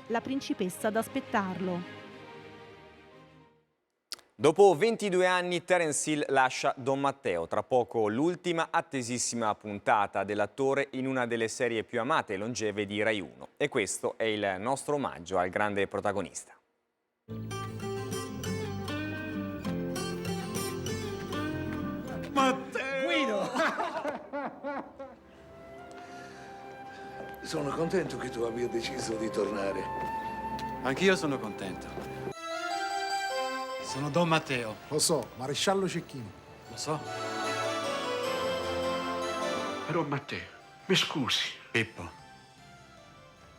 la principessa ad aspettarlo. Dopo 22 anni Terence Hill lascia Don Matteo, tra poco l'ultima attesissima puntata dell'attore in una delle serie più amate e longeve di Rai 1. E questo è il nostro omaggio al grande protagonista. Matteo! Guido! Sono contento che tu abbia deciso di tornare. Anch'io sono contento. Sono Don Matteo. Lo so, maresciallo Cecchino. Lo so. Però Matteo, mi scusi. Pippo,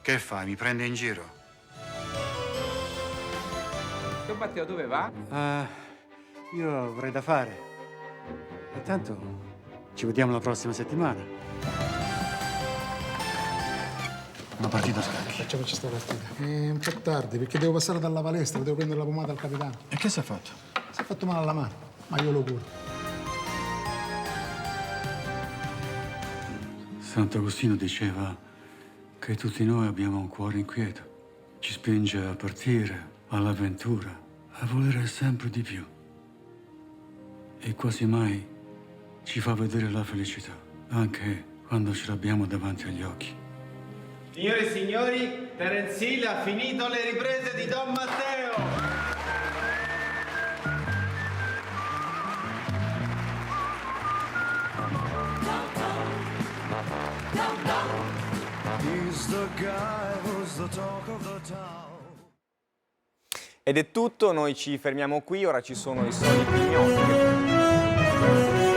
che fai? Mi prende in giro? Don Matteo dove va? Io avrei da fare. E tanto ci vediamo la prossima settimana. Una partita a scacchi. Facciamoci sta partita. È un po' tardi perché devo passare dalla palestra, devo prendere la pomata al capitano. E che si è fatto? Si è fatto male alla mano, ma io lo curo. Sant'Agostino diceva che tutti noi abbiamo un cuore inquieto. Ci spinge a partire, all'avventura, a volere sempre di più. E quasi mai ci fa vedere la felicità, anche quando ce l'abbiamo davanti agli occhi. Signore e signori, Terence Hill ha finito le riprese di Don Matteo! Ed è tutto, noi ci fermiamo qui, ora ci sono i soliti gnocchi.